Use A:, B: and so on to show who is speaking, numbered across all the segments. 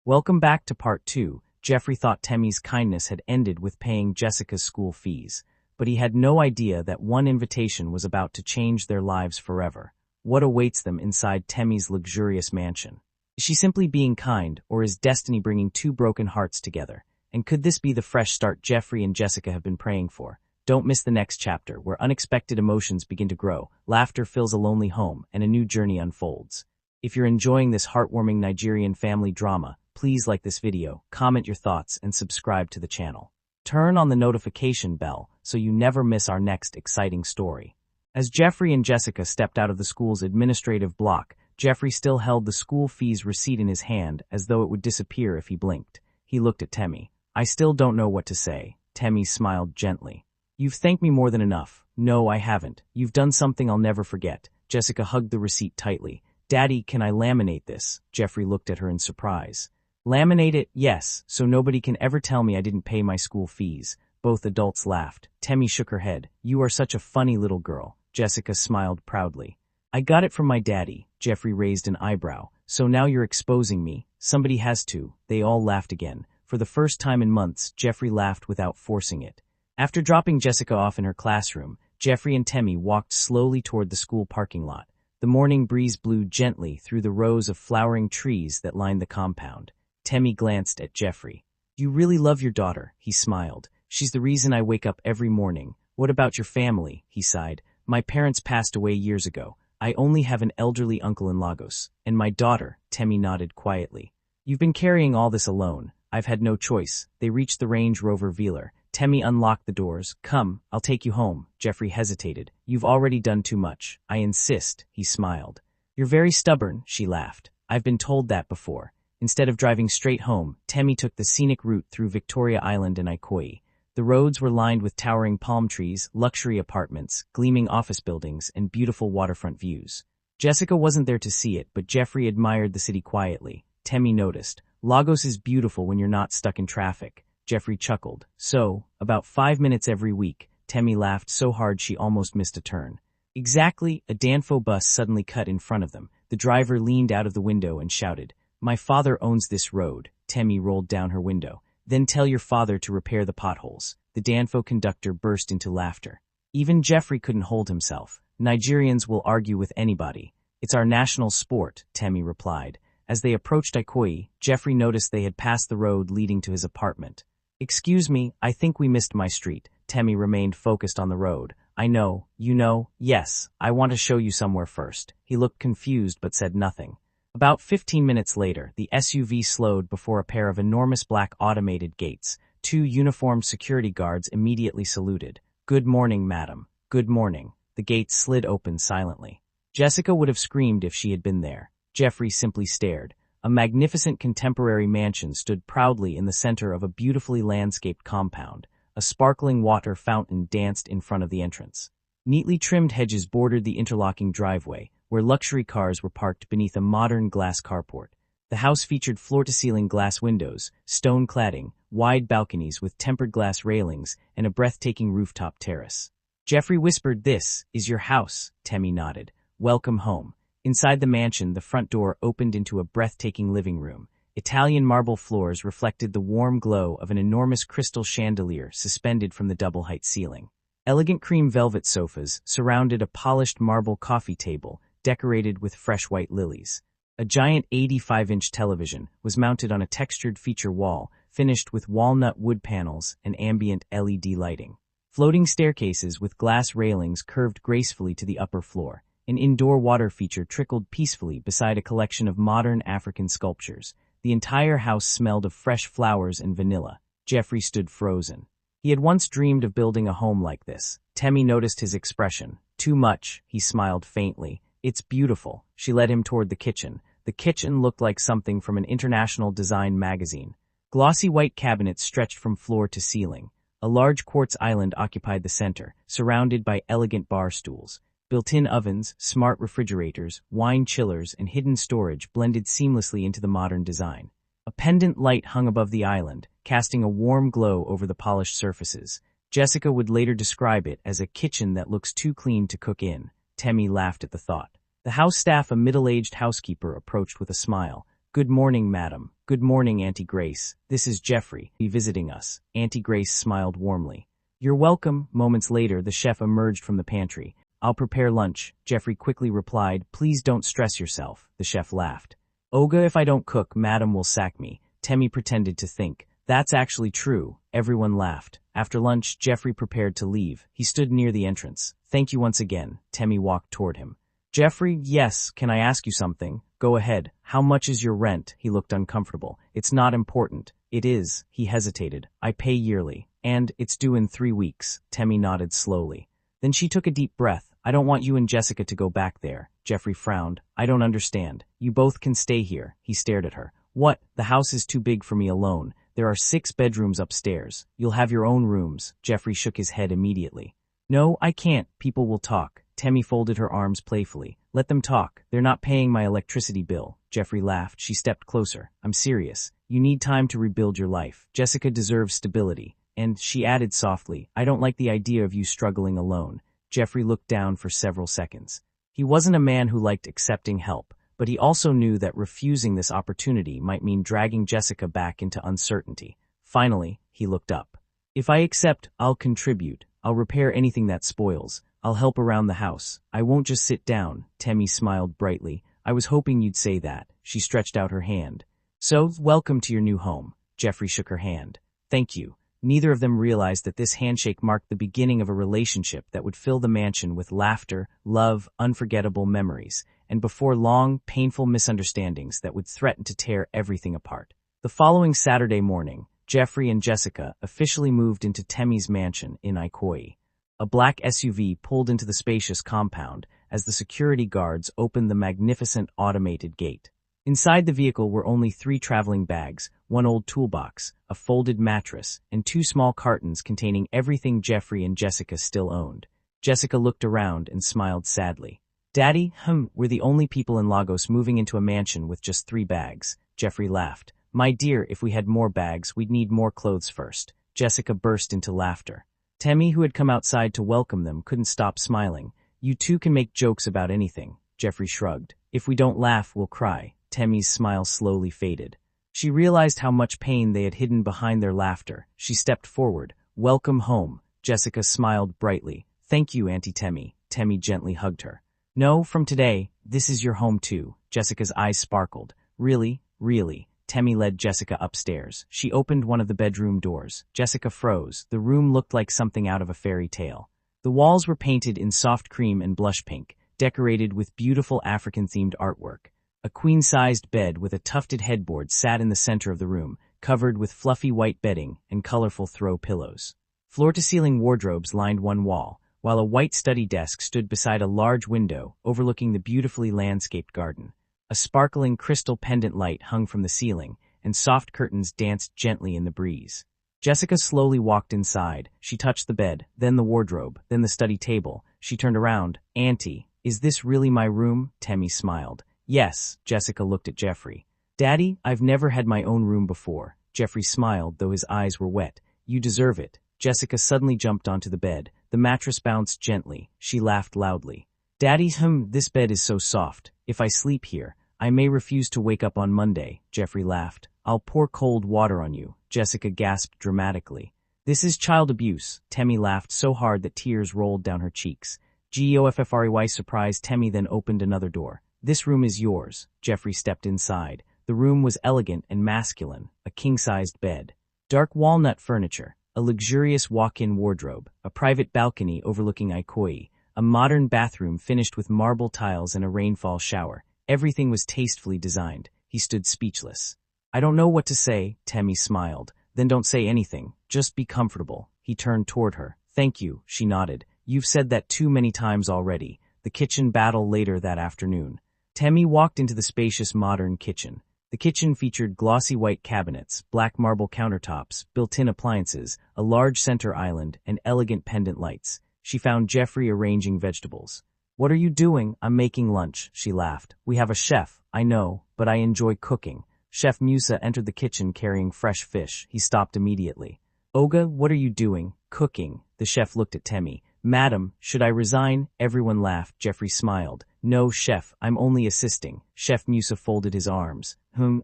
A: Welcome back to part 2. Jeffrey thought Temmie's kindness had ended with paying Jessica's school fees, but he had no idea that one invitation was about to change their lives forever. What awaits them inside Temmie's luxurious mansion? Is she simply being kind, or is destiny bringing two broken hearts together? And could this be the fresh start Jeffrey and Jessica have been praying for? Don't miss the next chapter, where unexpected emotions begin to grow, laughter fills a lonely home, and a new journey unfolds. If you're enjoying this heartwarming Nigerian family drama, please like this video, comment your thoughts, and subscribe to the channel. Turn on the notification bell so you never miss our next exciting story. As Jeffrey and Jessica stepped out of the school's administrative block, Jeffrey still held the school fees receipt in his hand as though it would disappear if he blinked. He looked at Temmie. "I still don't know what to say." Temmie smiled gently. "You've thanked me more than enough." "No, I haven't. You've done something I'll never forget." Jessica hugged the receipt tightly. "Daddy, can I laminate this?" Jeffrey looked at her in surprise. "Laminate it? Yes, so nobody can ever tell me I didn't pay my school fees." Both adults laughed. Temmie shook her head. "You are such a funny little girl." Jessica smiled proudly. "I got it from my daddy." Jeffrey raised an eyebrow. "So now you're exposing me." "Somebody has to." They all laughed again. For the first time in months, Jeffrey laughed without forcing it. After dropping Jessica off in her classroom, Jeffrey and Temmie walked slowly toward the school parking lot. The morning breeze blew gently through the rows of flowering trees that lined the compound. Temmie glanced at Jeffrey. "You really love your daughter," he smiled. "She's the reason I wake up every morning." "What about your family?" he sighed. "My parents passed away years ago. I only have an elderly uncle in Lagos. And my daughter." Temmie nodded quietly. "You've been carrying all this alone." "I've had no choice." They reached the Range Rover Velar. Temmie unlocked the doors. "Come, I'll take you home." Jeffrey hesitated. "You've already done too much." "I insist," he smiled. "You're very stubborn," she laughed. "I've been told that before." Instead of driving straight home, Temmie took the scenic route through Victoria Island and Ikoyi. The roads were lined with towering palm trees, luxury apartments, gleaming office buildings, and beautiful waterfront views. Jessica wasn't there to see it, but Jeffrey admired the city quietly. Temmie noticed. "Lagos is beautiful when you're not stuck in traffic." Jeffrey chuckled. "So, about 5 minutes every week." Temmie laughed so hard she almost missed a turn. Exactly. A Danfo bus suddenly cut in front of them. The driver leaned out of the window and shouted, "My father owns this road." Temmie rolled down her window. "Then tell your father to repair the potholes." The Danfo conductor burst into laughter. Even Jeffrey couldn't hold himself. "Nigerians will argue with anybody. It's our national sport," Temmie replied. As they approached Ikoyi, Jeffrey noticed they had passed the road leading to his apartment. "Excuse me, I think we missed my street." Temmie remained focused on the road. "I know, you know." "Yes, I want to show you somewhere first." He looked confused but said nothing. About 15 minutes later, the SUV slowed before a pair of enormous black automated gates. Two uniformed security guards immediately saluted. "Good morning, madam." "Good morning." The gates slid open silently. Jessica would have screamed if she had been there. Jeffrey simply stared. A magnificent contemporary mansion stood proudly in the center of a beautifully landscaped compound. A sparkling water fountain danced in front of the entrance. Neatly trimmed hedges bordered the interlocking driveway, where luxury cars were parked beneath a modern glass carport. The house featured floor-to-ceiling glass windows, stone cladding, wide balconies with tempered glass railings, and a breathtaking rooftop terrace. Jeffrey whispered, "This is your house." Temmie nodded. "Welcome home." Inside the mansion, the front door opened into a breathtaking living room. Italian marble floors reflected the warm glow of an enormous crystal chandelier suspended from the double-height ceiling. Elegant cream velvet sofas surrounded a polished marble coffee table, decorated with fresh white lilies. A giant 85-inch television was mounted on a textured feature wall, finished with walnut wood panels and ambient LED lighting. Floating staircases with glass railings curved gracefully to the upper floor. An indoor water feature trickled peacefully beside a collection of modern African sculptures. The entire house smelled of fresh flowers and vanilla. Jeffrey stood frozen. He had once dreamed of building a home like this. Temmie noticed his expression. "Too much," he smiled faintly. "It's beautiful." She led him toward the kitchen. The kitchen looked like something from an international design magazine. Glossy white cabinets stretched from floor to ceiling. A large quartz island occupied the center, surrounded by elegant bar stools. Built-in ovens, smart refrigerators, wine chillers, and hidden storage blended seamlessly into the modern design. A pendant light hung above the island, casting a warm glow over the polished surfaces. Jessica would later describe it as a kitchen that looks too clean to cook in. Temmie laughed at the thought. The house staff, a middle-aged housekeeper, approached with a smile. Good morning, madam. Good morning, Auntie Grace. This is Jeffrey, visiting us. Auntie Grace smiled warmly. You're welcome. Moments later, the chef emerged from the pantry. I'll prepare lunch. Jeffrey quickly replied, please don't stress yourself. The chef laughed. Olga, if I don't cook, madam will sack me. Temmie pretended to think. That's actually true. Everyone laughed. After lunch, Jeffrey prepared to leave. He stood near the entrance. Thank you once again. Temmie walked toward him. Jeffrey, yes, can I ask you something? Go ahead. How much is your rent? He looked uncomfortable. It's not important. It is. He hesitated. I pay yearly. And it's due in 3 weeks. Temmie nodded slowly. Then she took a deep breath. I don't want you and Jessica to go back there. Jeffrey frowned. I don't understand. You both can stay here. He stared at her. What? The house is too big for me alone. There are 6 bedrooms upstairs. You'll have your own rooms. Jeffrey shook his head immediately. No, I can't. People will talk. Temmie folded her arms playfully. Let them talk. They're not paying my electricity bill. Jeffrey laughed. She stepped closer. I'm serious. You need time to rebuild your life. Jessica deserves stability. And she added softly, I don't like the idea of you struggling alone. Jeffrey looked down for several seconds. He wasn't a man who liked accepting help, but he also knew that refusing this opportunity might mean dragging Jessica back into uncertainty. Finally, he looked up. If I accept, I'll contribute. I'll repair anything that spoils. I'll help around the house. I won't just sit down. Temmie smiled brightly. I was hoping you'd say that. She stretched out her hand. So, welcome to your new home. Jeffrey shook her hand. Thank you. Neither of them realized that this handshake marked the beginning of a relationship that would fill the mansion with laughter, love, unforgettable memories, and before long, painful misunderstandings that would threaten to tear everything apart. The following Saturday morning, Jeffrey and Jessica officially moved into Temmie's mansion in Ikoyi. A black SUV pulled into the spacious compound as the security guards opened the magnificent automated gate. Inside the vehicle were only 3 traveling bags, 1 old toolbox, a folded mattress, and 2 small cartons containing everything Jeffrey and Jessica still owned. Jessica looked around and smiled sadly. Daddy, we're the only people in Lagos moving into a mansion with just 3 bags. Jeffrey laughed. My dear, if we had more bags, we'd need more clothes first. Jessica burst into laughter. Temmie, who had come outside to welcome them, couldn't stop smiling. You two can make jokes about anything. Jeffrey shrugged. If we don't laugh, we'll cry. Temmie's smile slowly faded. She realized how much pain they had hidden behind their laughter. She stepped forward. Welcome home. Jessica smiled brightly. Thank you, Auntie Temmie. Temmie gently hugged her. No, from today, this is your home too. Jessica's eyes sparkled. Really? Really? Temmie led Jessica upstairs. She opened one of the bedroom doors. Jessica froze. The room looked like something out of a fairy tale. The walls were painted in soft cream and blush pink, decorated with beautiful African-themed artwork. A queen-sized bed with a tufted headboard sat in the center of the room, covered with fluffy white bedding and colorful throw pillows. Floor-to-ceiling wardrobes lined one wall, while a white study desk stood beside a large window overlooking the beautifully landscaped garden. A sparkling crystal pendant light hung from the ceiling, and soft curtains danced gently in the breeze. Jessica slowly walked inside. She touched the bed, then the wardrobe, then the study table. She turned around. Auntie, is this really my room? Temmie smiled. Yes. Jessica looked at Jeffrey. Daddy, I've never had my own room before. Jeffrey smiled, though his eyes were wet. You deserve it. Jessica suddenly jumped onto the bed. The mattress bounced gently. She laughed loudly. Daddy, this bed is so soft. If I sleep here, I may refuse to wake up on Monday. Jeffrey laughed. I'll pour cold water on you. Jessica gasped dramatically. This is child abuse. Temmie laughed so hard that tears rolled down her cheeks. Goffrey surprised Temmie, then opened another door. This room is yours. Jeffrey stepped inside. The room was elegant and masculine, a king-sized bed, dark walnut furniture, a luxurious walk-in wardrobe, a private balcony overlooking Ikoyi, a modern bathroom finished with marble tiles and a rainfall shower. Everything was tastefully designed. He stood speechless. I don't know what to say, Temmie smiled. Then don't say anything. Just be comfortable. He turned toward her. Thank you, she nodded. You've said that too many times already. The kitchen battle later that afternoon. Temmie walked into the spacious modern kitchen. The kitchen featured glossy white cabinets, black marble countertops, built-in appliances, a large center island, and elegant pendant lights. She found Jeffrey arranging vegetables. What are you doing? I'm making lunch, she laughed. We have a chef, I know, but I enjoy cooking. Chef Musa entered the kitchen carrying fresh fish. He stopped immediately. Olga, what are you doing? Cooking. The chef looked at Temmie. Madam, should I resign? Everyone laughed. Jeffrey smiled. No, chef, I'm only assisting. Chef Musa folded his arms.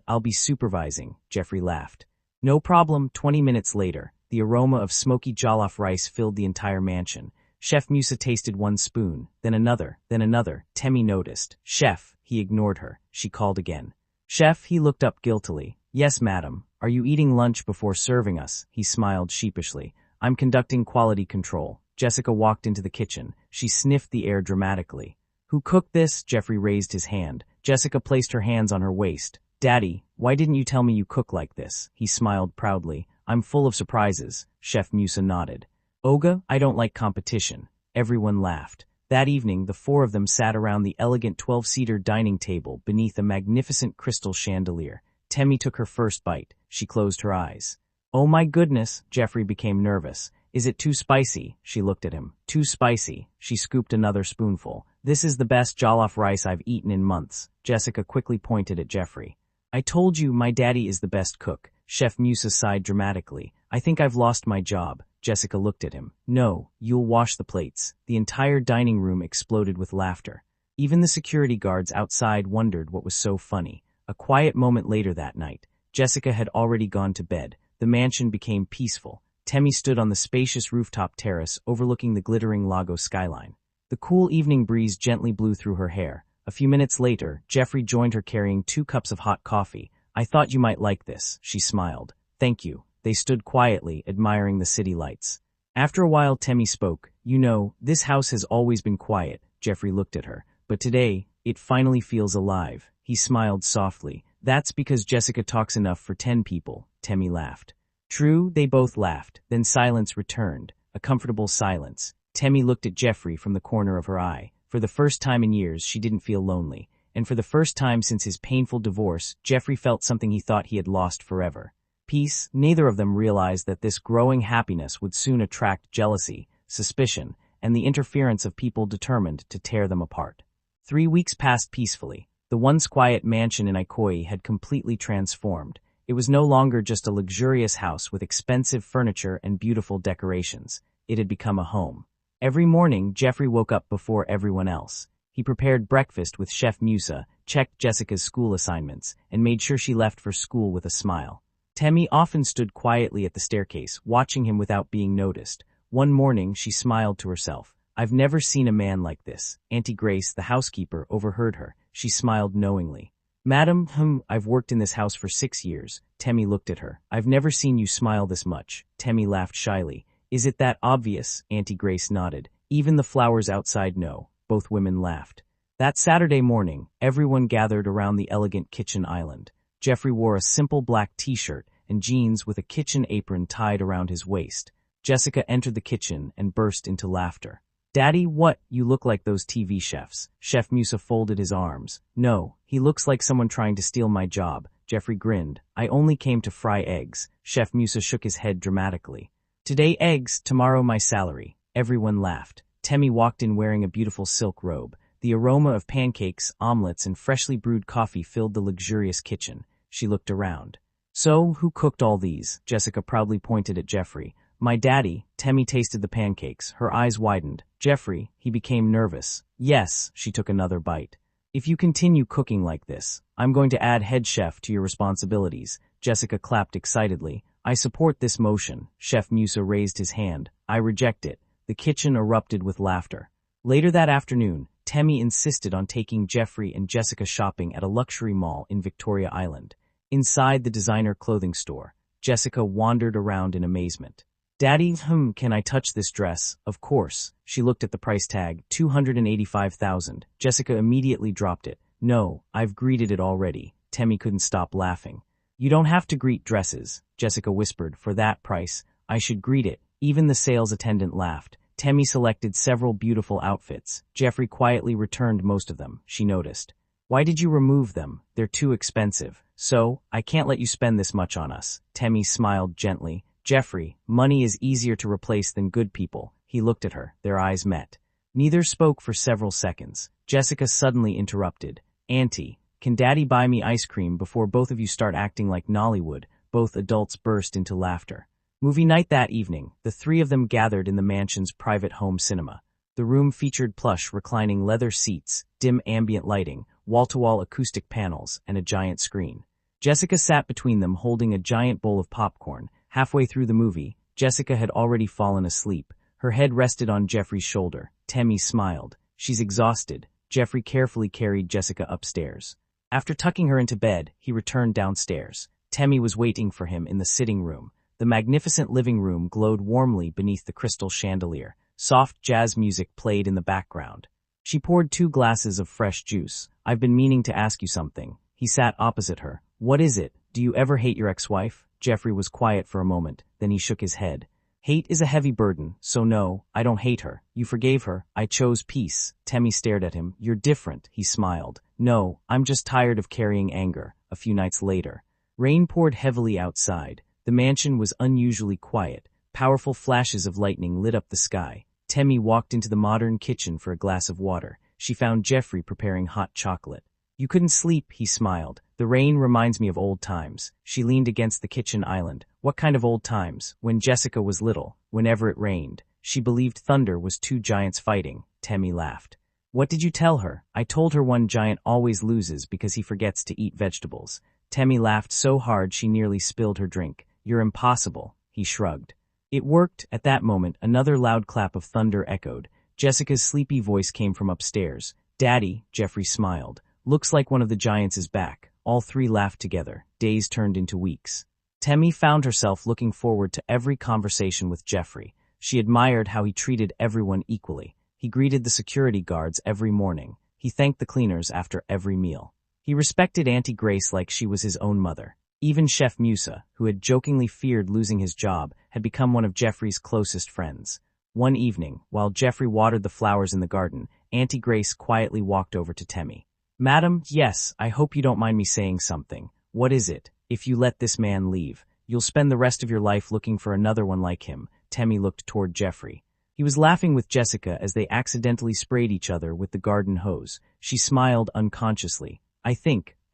A: I'll be supervising. Jeffrey laughed. No problem. 20 minutes later, the aroma of smoky jollof rice filled the entire mansion. Chef Musa tasted one spoon, then another, then another. Temmie noticed. Chef, he ignored her. She called again. Chef, he looked up guiltily. Yes, madam. Are you eating lunch before serving us? He smiled sheepishly. I'm conducting quality control. Jessica walked into the kitchen. She sniffed the air dramatically. Who cooked this? Jeffrey raised his hand. Jessica placed her hands on her waist. Daddy, why didn't you tell me you cook like this? He smiled proudly. I'm full of surprises. Chef Musa nodded. Olga, I don't like competition. Everyone laughed. That evening, the four of them sat around the elegant 12-seater dining table beneath a magnificent crystal chandelier. Temmie took her first bite. She closed her eyes. Oh my goodness, Jeffrey became nervous. Is it too spicy? She looked at him. Too spicy. She scooped another spoonful. This is the best jollof rice I've eaten in months. Jessica quickly pointed at Jeffrey. I told you my daddy is the best cook. Chef Musa sighed dramatically. I think I've lost my job. Jessica looked at him. No, you'll wash the plates. The entire dining room exploded with laughter. Even the security guards outside wondered what was so funny. A quiet moment later that night, Jessica had already gone to bed. The mansion became peaceful. Temmie stood on the spacious rooftop terrace overlooking the glittering Lago skyline. The cool evening breeze gently blew through her hair. A few minutes later, Jeffrey joined her carrying 2 cups of hot coffee. I thought you might like this, she smiled. Thank you. They stood quietly, admiring the city lights. After a while, Temmie spoke. You know, this house has always been quiet. Jeffrey looked at her. But today, it finally feels alive. He smiled softly. That's because Jessica talks enough for 10 people. Temmie laughed. True, they both laughed. Then silence returned. A comfortable silence. Temmie looked at Jeffrey from the corner of her eye. For the first time in years, she didn't feel lonely. And for the first time since his painful divorce, Jeffrey felt something he thought he had lost forever. Peace. Neither of them realized that this growing happiness would soon attract jealousy, suspicion, and the interference of people determined to tear them apart. 3 weeks passed peacefully. The once quiet mansion in Ikoyi had completely transformed. It was no longer just a luxurious house with expensive furniture and beautiful decorations. It had become a home. Every morning, Jeffrey woke up before everyone else. He prepared breakfast with Chef Musa, checked Jessica's school assignments, and made sure she left for school with a smile. Temmie often stood quietly at the staircase, watching him without being noticed. One morning, she smiled to herself. I've never seen a man like this. Auntie Grace, the housekeeper, overheard her. She smiled knowingly. Madam, I've worked in this house for 6 years. Temmie looked at her. I've never seen you smile this much. Temmie laughed shyly. Is it that obvious? Auntie Grace nodded. Even the flowers outside know. Both women laughed. That Saturday morning, everyone gathered around the elegant kitchen island. Jeffrey wore a simple black t-shirt and jeans with a kitchen apron tied around his waist. Jessica entered the kitchen and burst into laughter. Daddy, what? You look like those TV chefs. Chef Musa folded his arms. No, he looks like someone trying to steal my job. Jeffrey grinned. I only came to fry eggs. Chef Musa shook his head dramatically. Today eggs, tomorrow my salary. Everyone laughed. Temmie walked in wearing a beautiful silk robe. The aroma of pancakes, omelets, and freshly brewed coffee filled the luxurious kitchen. She looked around. So, who cooked all these? Jessica proudly pointed at Jeffrey. My daddy. Temmie tasted the pancakes. Her eyes widened. Jeffrey, he became nervous. Yes, she took another bite. If you continue cooking like this, I'm going to add head chef to your responsibilities. Jessica clapped excitedly. I support this motion. Chef Musa raised his hand. I reject it. The kitchen erupted with laughter. Later that afternoon, Temmie insisted on taking Jeffrey and Jessica shopping at a luxury mall in Victoria Island. Inside the designer clothing store, Jessica wandered around in amazement. Daddy, can I touch this dress? Of course. She looked at the price tag, $285,000. Jessica immediately dropped it. No, I've greeted it already. Temmie couldn't stop laughing. You don't have to greet dresses, Jessica whispered. For that price, I should greet it. Even the sales attendant laughed. Temmie selected several beautiful outfits. Jeffrey quietly returned most of them, she noticed. Why did you remove them? They're too expensive. So, I can't let you spend this much on us. Temmie smiled gently. Jeffrey, money is easier to replace than good people. He looked at her. Their eyes met. Neither spoke for several seconds. Jessica suddenly interrupted. Auntie, can Daddy buy me ice cream before both of you start acting like Nollywood? Both adults burst into laughter. Movie night that evening, the three of them gathered in the mansion's private home cinema. The room featured plush reclining leather seats, dim ambient lighting, wall-to-wall acoustic panels, and a giant screen. Jessica sat between them holding a giant bowl of popcorn. Halfway through the movie, Jessica had already fallen asleep. Her head rested on Jeffrey's shoulder. Temmie smiled. She's exhausted. Jeffrey carefully carried Jessica upstairs. After tucking her into bed, he returned downstairs. Temmie was waiting for him in the sitting room. The magnificent living room glowed warmly beneath the crystal chandelier. Soft jazz music played in the background. She poured 2 glasses of fresh juice. "I've been meaning to ask you something." He sat opposite her. "What is it? Do you ever hate your ex-wife?" Jeffrey was quiet for a moment, then he shook his head. "Hate is a heavy burden, so no, I don't hate her. You forgave her. I chose peace." Temmie stared at him. "You're different," he smiled. "No, I'm just tired of carrying anger." A few nights later. Rain poured heavily outside. The mansion was unusually quiet. Powerful flashes of lightning lit up the sky. Temmie walked into the modern kitchen for a glass of water. She found Jeffrey preparing hot chocolate. "You couldn't sleep," he smiled. "The rain reminds me of old times." She leaned against the kitchen island. "What kind of old times?" "When Jessica was little, whenever it rained. She believed thunder was 2 giants fighting." Temmie laughed. "What did you tell her?" "I told her one giant always loses because he forgets to eat vegetables." Temmie laughed so hard she nearly spilled her drink. "You're impossible," he shrugged. It worked. At that moment, another loud clap of thunder echoed. Jessica's sleepy voice came from upstairs. "Daddy," Jeffrey smiled. "Looks like one of the giants is back." All three laughed together. Days turned into weeks. Temmie found herself looking forward to every conversation with Jeffrey. She admired how he treated everyone equally. He greeted the security guards every morning. He thanked the cleaners after every meal. He respected Auntie Grace like she was his own mother. Even Chef Musa, who had jokingly feared losing his job, had become one of Jeffrey's closest friends. One evening, while Jeffrey watered the flowers in the garden, Auntie Grace quietly walked over to Temmie. "Madam, yes, I hope you don't mind me saying something." "What is it?" "If you let this man leave, you'll spend the rest of your life looking for another one like him." Temmie looked toward Jeffrey. He was laughing with Jessica as they accidentally sprayed each other with the garden hose. She smiled unconsciously.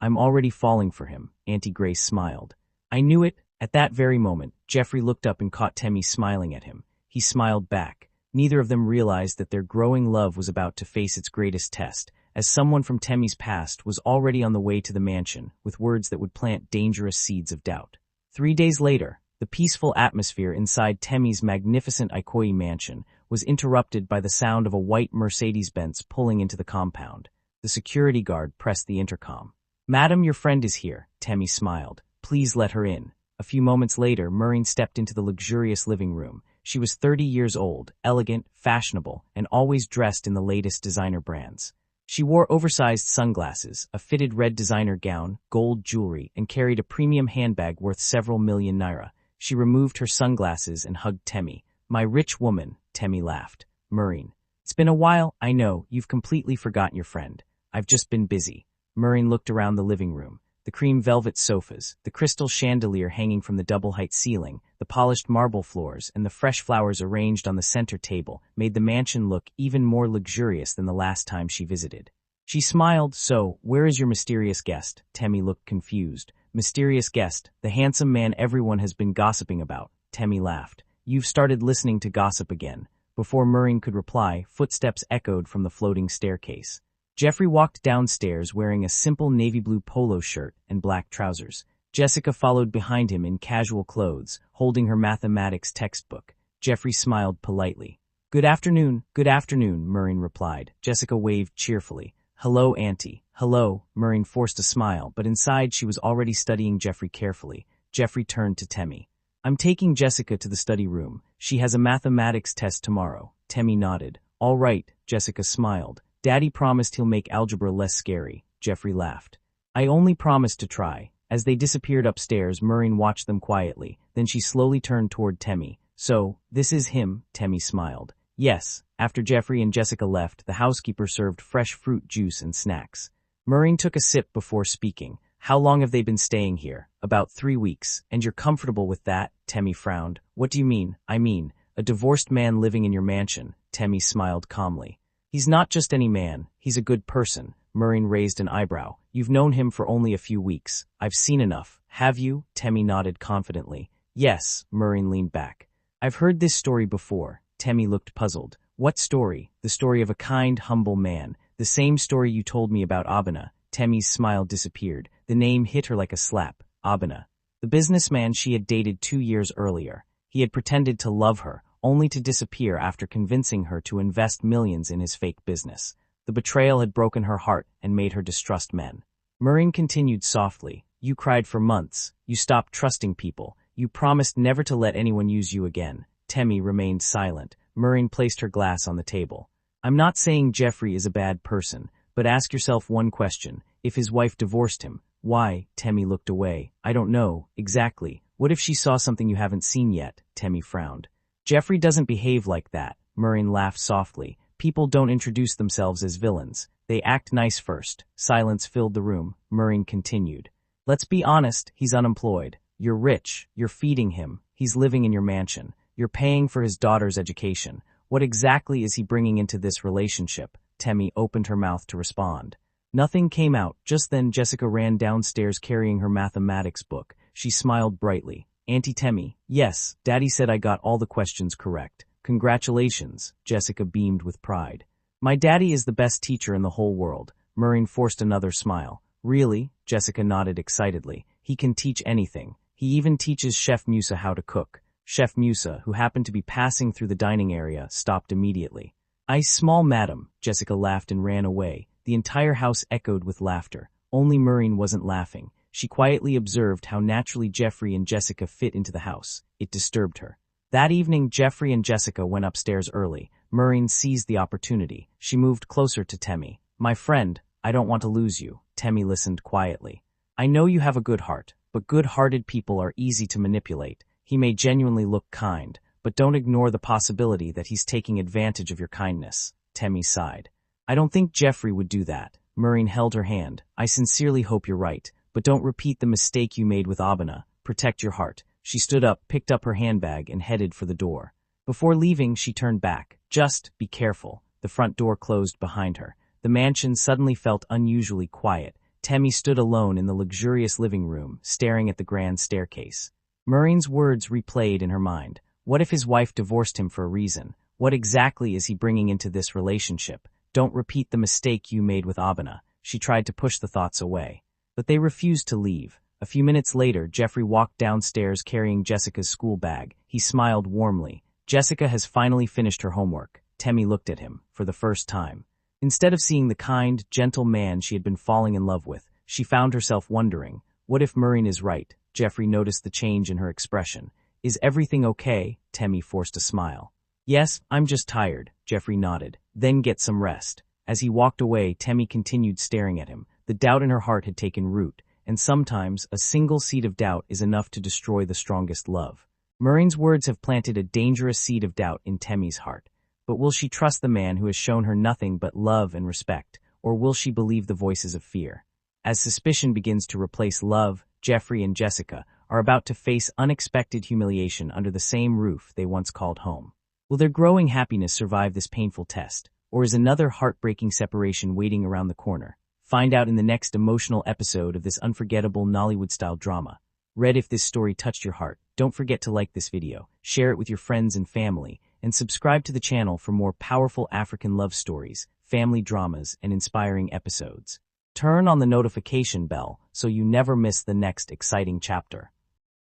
A: I'm already falling for him." Auntie Grace smiled. "I knew it." At that very moment, Jeffrey looked up and caught Temmie smiling at him. He smiled back. Neither of them realized that their growing love was about to face its greatest test, as someone from Temmie's past was already on the way to the mansion with words that would plant dangerous seeds of doubt. 3 days later, the peaceful atmosphere inside Temmie's magnificent Ikoyi mansion was interrupted by the sound of a white Mercedes-Benz pulling into the compound. The security guard pressed the intercom. "Madam, your friend is here." Temmie smiled. "Please let her in." A few moments later, Maureen stepped into the luxurious living room. She was 30 years old, elegant, fashionable, and always dressed in the latest designer brands. She wore oversized sunglasses, a fitted red designer gown, gold jewelry, and carried a premium handbag worth several million naira. She removed her sunglasses and hugged Temmie. "My rich woman," Temmie laughed. "Maureen, it's been a while. I know, you've completely forgotten your friend. I've just been busy." Maureen looked around the living room. The cream velvet sofas, the crystal chandelier hanging from the double-height ceiling, the polished marble floors, and the fresh flowers arranged on the center table made the mansion look even more luxurious than the last time she visited. She smiled. "So, where is your mysterious guest?" Temmie looked confused. "Mysterious guest, the handsome man everyone has been gossiping about." Temmie laughed. "You've started listening to gossip again." Before Maureen could reply, footsteps echoed from the floating staircase. Jeffrey walked downstairs wearing a simple navy blue polo shirt and black trousers. Jessica followed behind him in casual clothes, holding her mathematics textbook. Jeffrey smiled politely. Good afternoon, Maureen replied. Jessica waved cheerfully. "Hello, Auntie." "Hello." Maureen forced a smile, but inside she was already studying Jeffrey carefully. Jeffrey turned to Temmie. "I'm taking Jessica to the study room. She has a mathematics test tomorrow." Temmie nodded. "All right," Jessica smiled. "Daddy promised he'll make algebra less scary." Jeffrey laughed. "I only promised to try." As they disappeared upstairs, Maureen watched them quietly. Then she slowly turned toward Temmie. "So, this is him?" Temmie smiled. "Yes." After Jeffrey and Jessica left, the housekeeper served fresh fruit juice and snacks. Maureen took a sip before speaking. "How long have they been staying here?" "About 3 weeks. And you're comfortable with that?" Temmie frowned. "What do you mean?" "I mean, a divorced man living in your mansion." Temmie smiled calmly. "He's not just any man, he's a good person." Maureen raised an eyebrow. "You've known him for only a few weeks. I've seen enough." "Have you?" Temmie nodded confidently. Yes, Murrin leaned back. I've heard this story before. Temmie looked puzzled. What story? The story of a kind, humble man. The same story you told me about Abena. Temmie's smile disappeared. The name hit her like a slap. Abena. The businessman she had dated 2 years earlier. He had pretended to love her, only to disappear after convincing her to invest millions in his fake business. The betrayal had broken her heart and made her distrust men. Murrin continued softly. You cried for months. You stopped trusting people. You promised never to let anyone use you again. Temmie remained silent. Murrin placed her glass on the table. I'm not saying Jeffrey is a bad person, but ask yourself one question. If his wife divorced him, why? Temmie looked away. I don't know, exactly. What if she saw something you haven't seen yet? Temmie frowned. Jeffrey doesn't behave like that. Murrin laughed softly. People don't introduce themselves as villains. They act nice first. Silence filled the room. Murrin continued. Let's be honest, he's unemployed. You're rich. You're feeding him. He's living in your mansion. You're paying for his daughter's education. What exactly is he bringing into this relationship? Temmie opened her mouth to respond. Nothing came out. Just then Jessica ran downstairs carrying her mathematics book. She smiled brightly. Auntie Temmie, yes, Daddy said I got all the questions correct. Congratulations, Jessica beamed with pride. My daddy is the best teacher in the whole world. Murrin forced another smile. Really? Jessica nodded excitedly. He can teach anything. He even teaches Chef Musa how to cook. Chef Musa, who happened to be passing through the dining area, stopped immediately. I small madam, Jessica laughed and ran away. The entire house echoed with laughter. Only Murrin wasn't laughing. She quietly observed how naturally Jeffrey and Jessica fit into the house. It disturbed her. That evening, Jeffrey and Jessica went upstairs early. Murrin seized the opportunity. She moved closer to Temmie. My friend, I don't want to lose you. Temmie listened quietly. I know you have a good heart, but good-hearted people are easy to manipulate. He may genuinely look kind, but don't ignore the possibility that he's taking advantage of your kindness. Temmie sighed. I don't think Jeffrey would do that. Murrin held her hand. I sincerely hope you're right, but don't repeat the mistake you made with Abena. Protect your heart. She stood up, picked up her handbag, and headed for the door. Before leaving, she turned back. Just be careful. The front door closed behind her. The mansion suddenly felt unusually quiet. Temmie stood alone in the luxurious living room, staring at the grand staircase. Murrin's words replayed in her mind. What if his wife divorced him for a reason? What exactly is he bringing into this relationship? Don't repeat the mistake you made with Abena. She tried to push the thoughts away. But they refused to leave. A few minutes later, Jeffrey walked downstairs carrying Jessica's school bag. He smiled warmly. Jessica has finally finished her homework. Temmie looked at him, for the first time. Instead of seeing the kind, gentle man she had been falling in love with, she found herself wondering, what if Murrin is right? Jeffrey noticed the change in her expression. Is everything okay? Temmie forced a smile. Yes, I'm just tired, Jeffrey nodded. Then get some rest. As he walked away, Temmie continued staring at him. The doubt in her heart had taken root, and sometimes a single seed of doubt is enough to destroy the strongest love. Murrin's words have planted a dangerous seed of doubt in Temmie's heart. But will she trust the man who has shown her nothing but love and respect, or will she believe the voices of fear? As suspicion begins to replace love, Jeffrey and Jessica are about to face unexpected humiliation under the same roof they once called home. Will their growing happiness survive this painful test, or is another heartbreaking separation waiting around the corner? Find out in the next emotional episode of this unforgettable Nollywood-style drama. Read if this story touched your heart. Don't forget to like this video, share it with your friends and family, and subscribe to the channel for more powerful African love stories, family dramas, and inspiring episodes. Turn on the notification bell so you never miss the next exciting chapter.